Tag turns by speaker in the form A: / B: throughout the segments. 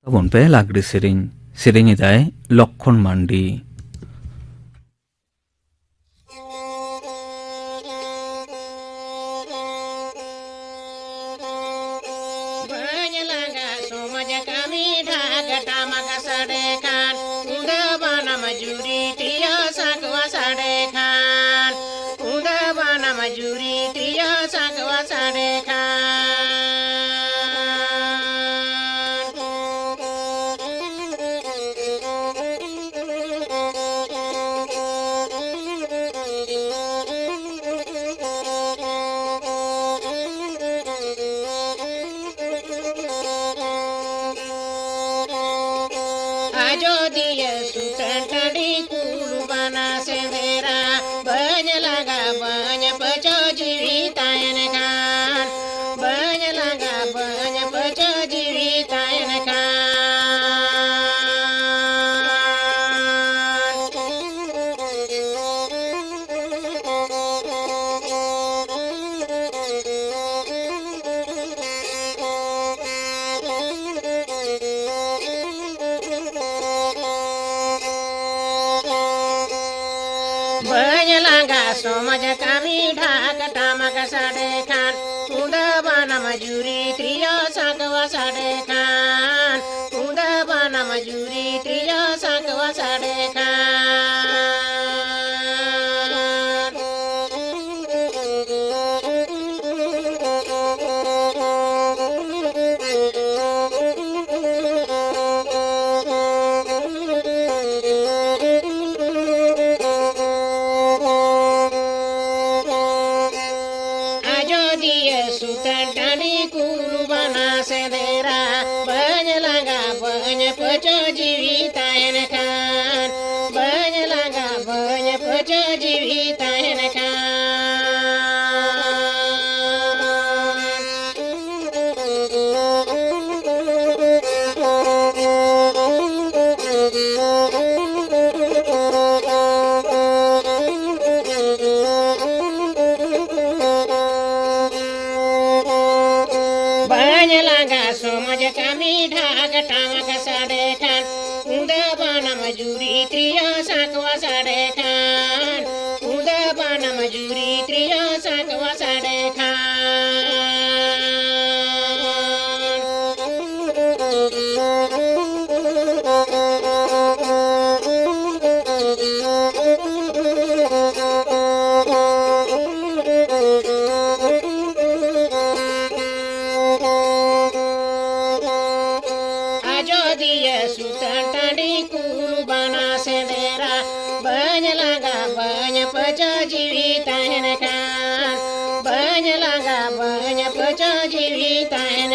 A: ᱛᱟᱵᱚᱱ ᱯᱮ ᱞᱟᱜᱽᱲᱮ ᱥᱮᱨᱮᱧ ᱮᱫᱟᱭ ᱞᱚᱠᱠᱷᱚᱱ ᱢᱟᱱᱰᱤ।
B: बाज लगा सोमज कमी ढाक टामक सड़े खान उदा बाना मजूरी त्रिया सकवा सड़े खान उदा बाना मजूरी त्रिया सकवा सड़े खान आजो दिए सुतंटड़ी कुलबाना से मेरा बज लगा बज पचो जीवितायन खान बज लगा बज पचो जीवितायन खान बज लगा सोमज कमी ढाक टामक सड़े खान उदा बाना मजूरी त्रिया सकवा सड़े खान उदा बाना मजूरी त्रिया सकवा सड़े खान सुतंटड़ी कुलबाना से देरा बज लगा बज पचो जीवितायन खान बज लगा बज पचो जीवितायन खान बज लगा सोमज कमी ढाक टामक सड़े खान उदा बाना मजूरी त्रिया सकवा सड़े खान उदा बाना मजूरी त्रिया सकवा सड़े आजो दिए सुतंटड़ी कुलबाना से देरा बज लगा बज पचो जीवितायन खान बज लगा बज पचो जीवितायन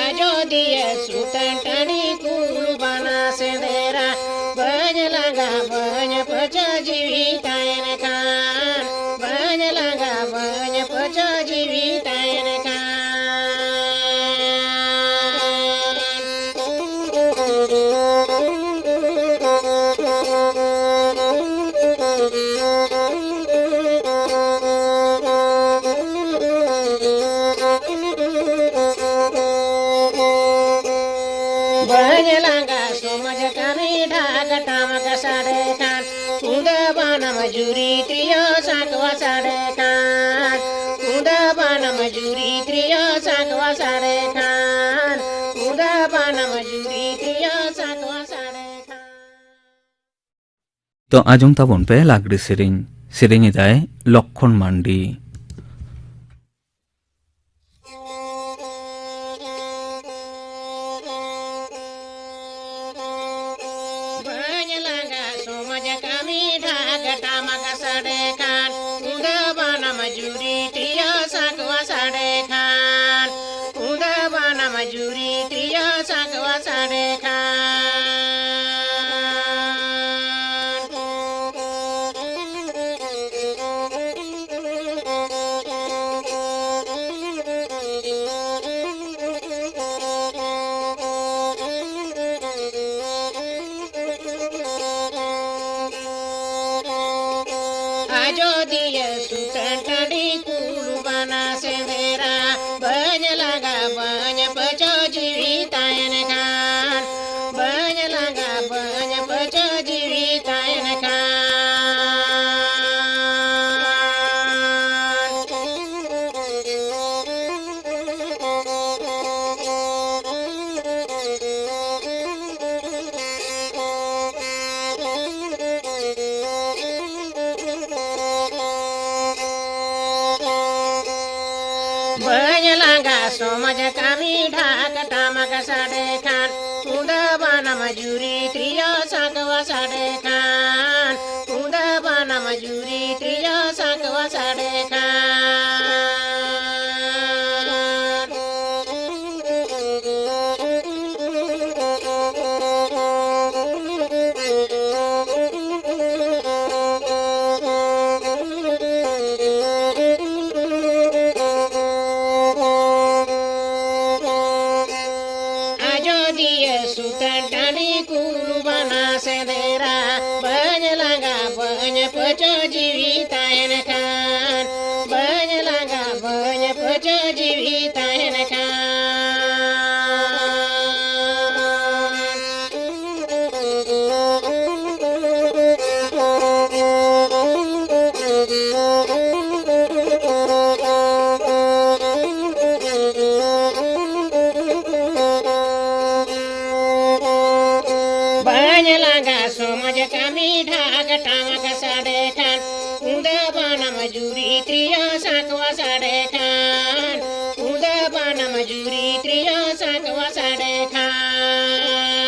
B: आजो दिए सुतंटड़ी कुलबाना से देरा बज लगा बज पचो जीवितायन खान बज लगा बज पचो जीवितायन बज लगा सोमज कमी ढाक टामक सड़े खान उदा बाना मजूरी त्रिया सकवा सड़े खान उदा बाना मजूरी त्रिया सकवा सड़े खान उदा बाना मजूरी त्रिया सकवा सड़े खान।
A: तो आजम ताबोन पे लागड़े सेरेኝ एदाय लक्ष्मण मांडी।
B: बज लगा सोमज कमी ढाक टामक सड़े खान उदा बाना मजूरी त्रिया सकवा सड़े खान उदा बाना मजूरी त्रिया सकवा सड़े खान दिए सुतन टाड़ी कुल बना सेंदेरा बन लगा बन पचो जीवितायन खान बन लगा बन पचो जीवितायन खान बजलागा सोमज कामी ढाक टामक साडे खान उदबान मजूरी त्रिय साकवा साडे खान उदबान मजूरी त्रिय साकवा साडे खान सुतन टाड़ी कुल बना सेंदेरा बन लगा बन पचो जीवितायन खान बन लगा बन पचो जीवितायन खान लगा सोमज कामी ढाक टामक साडे खान उदबान मजूरी त्रिय साकवा साडे खान उदबान मजूरी त्रिय साकवा साडे खान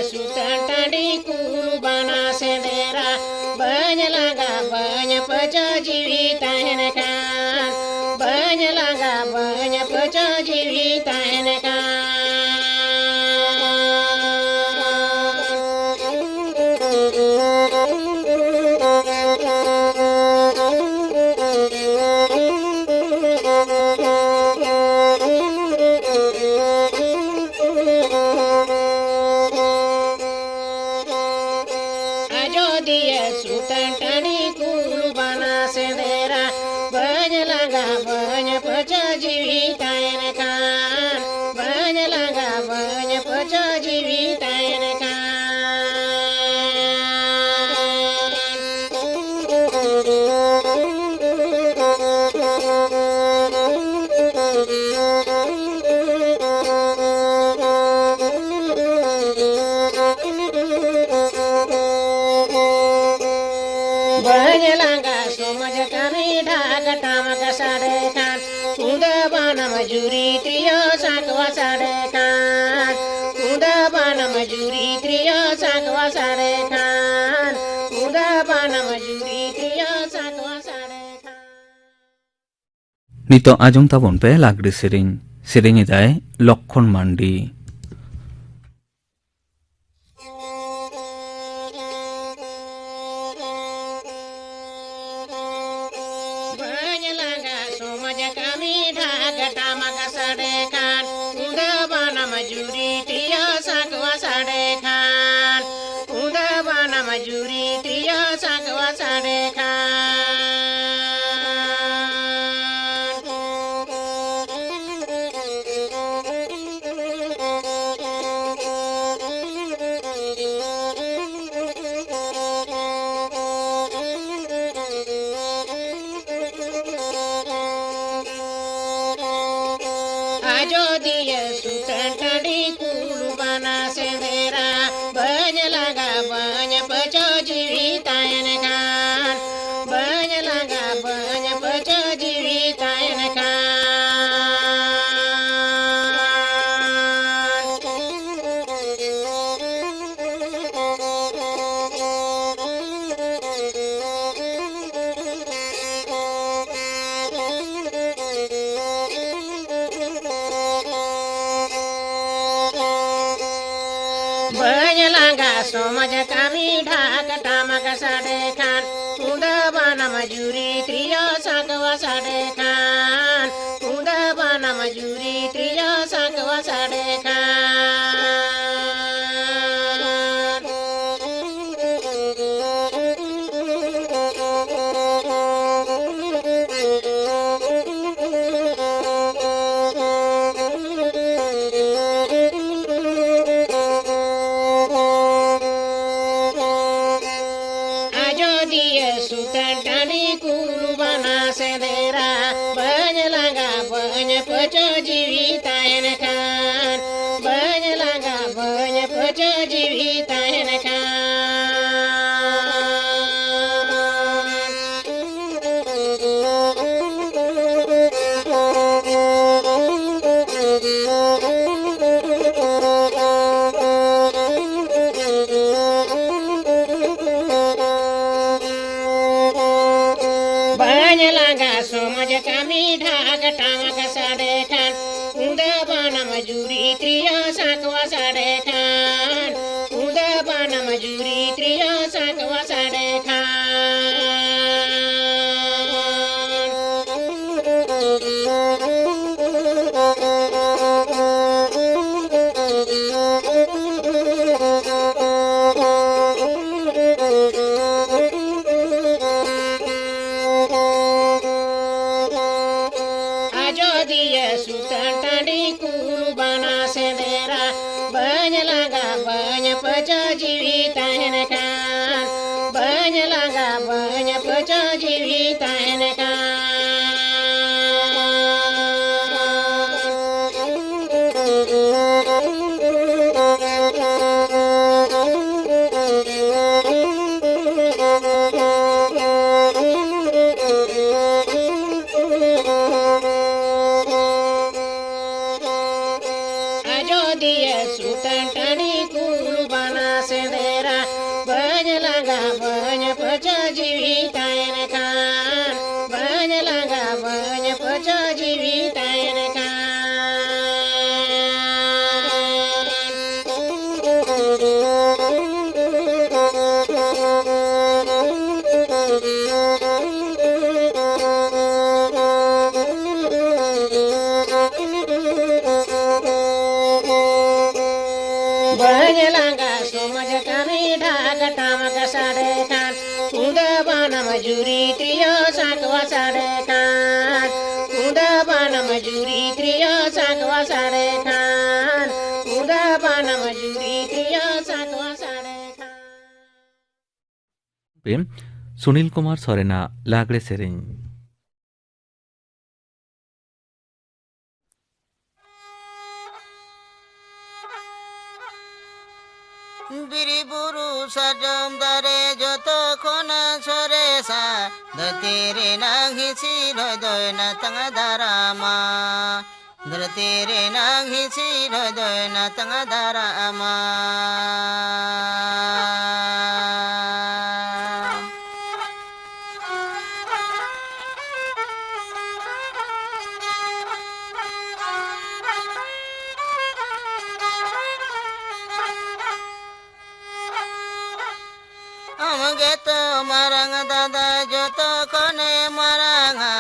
B: सुतन टाड़ी कुल बना सेंदेरा बन लगा बन पचो जीवितायन खान बन लगा बन पचो जीवितायन खान सुतन टाड़ी कुल बना सेंदेरा बन लगा बन पचो जीवितायन खान बन लगा बन पचो जीवितायन खान बन लगा सोमज कामी ढाक टामक साडे खान उदबान मजूरी त्रिय साकवा साडे खान उदबान मजूरी त्रिय साकवा साडे खान उदबान मजूरी त्रिय साकवा साडे Khan
A: Nito ajong tabon pe lagri sering idai Lokkon Mandi.
B: सोमज कामी ढाक टामक साडे खान उदबान मजूरी त्रिय साकवा साडे खान उदबान मजूरी त्रिय साकवा साडे खान आजो दिए सुतन टाड़ी कुल बना सेंदेरा बन लगा बन पचो जीवितायन खान बन लगा बन पचो जीवितायन खान बजलांगा सोमज कामी ढाक टामक साडे खान उदबाना मजुरी त्रिय साकवा साडे खान उदबाना मजुरी त्रिय साकवा साडे खान मजूरी त्रिय साकवा साडे खान उदबाना मजूरी त्रिय साकवा साडे खान मजूरी त्रिय साकवा साडे खान उदबाना मजूरी त्रिय साकवा साडे खान उदबाना मजूरी त्रिय साकवा साडे खान
A: सुनील कुमार सोरेना लागड़े सेरें
C: बिरिबुरु सजम दरे जोतो खोना सोरेसा धतेरे नांगी सिरो दोयना तंगा दारामा धतेरे नांगी सिरो दोयना तंगा दारामा तो मरंग दादा जो तो कोने मरंगा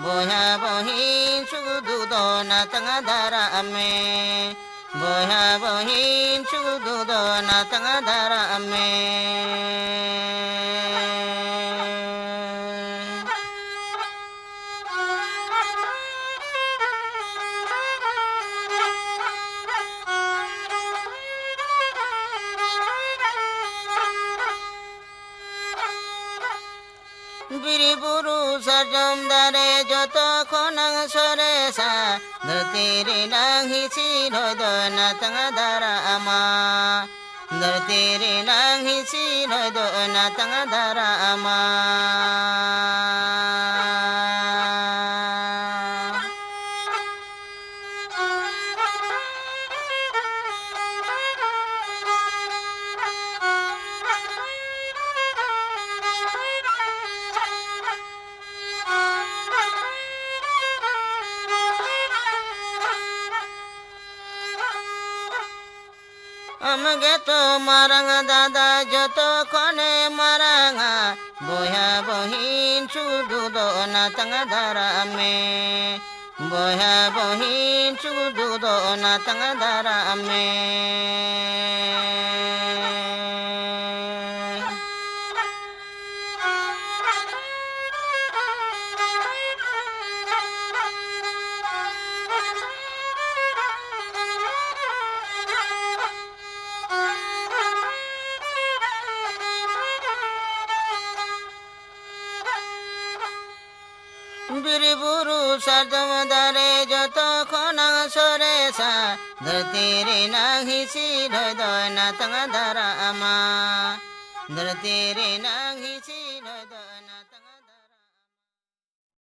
C: बोया बोहिन सुगुदु दोना तंगा दारा में बोया बोहिन सुगुदु दोना तंगा दारा में बिरिबुरु सरजम दरे जोतो खोनंग सोरेसा धतेरे नांगी सिरो दोना तंगा दारा अमा धतेरे नांगी सिरो दोना तंगा दारा अमा আমগে তো মারাং দাদা যতক্ষণে মারাঙা বয়া বহিন শুধু দোনা তাঙ্গা দারামে বয়া বহিন শুধু দোনা তাঙ্গা দারামে বীরবুরু সর্দম দারে যতক্ষণ সরে সা ধরতেরে নাহি শির দয়না তাঙ্গা দারা আমা ধরতেরে নাহি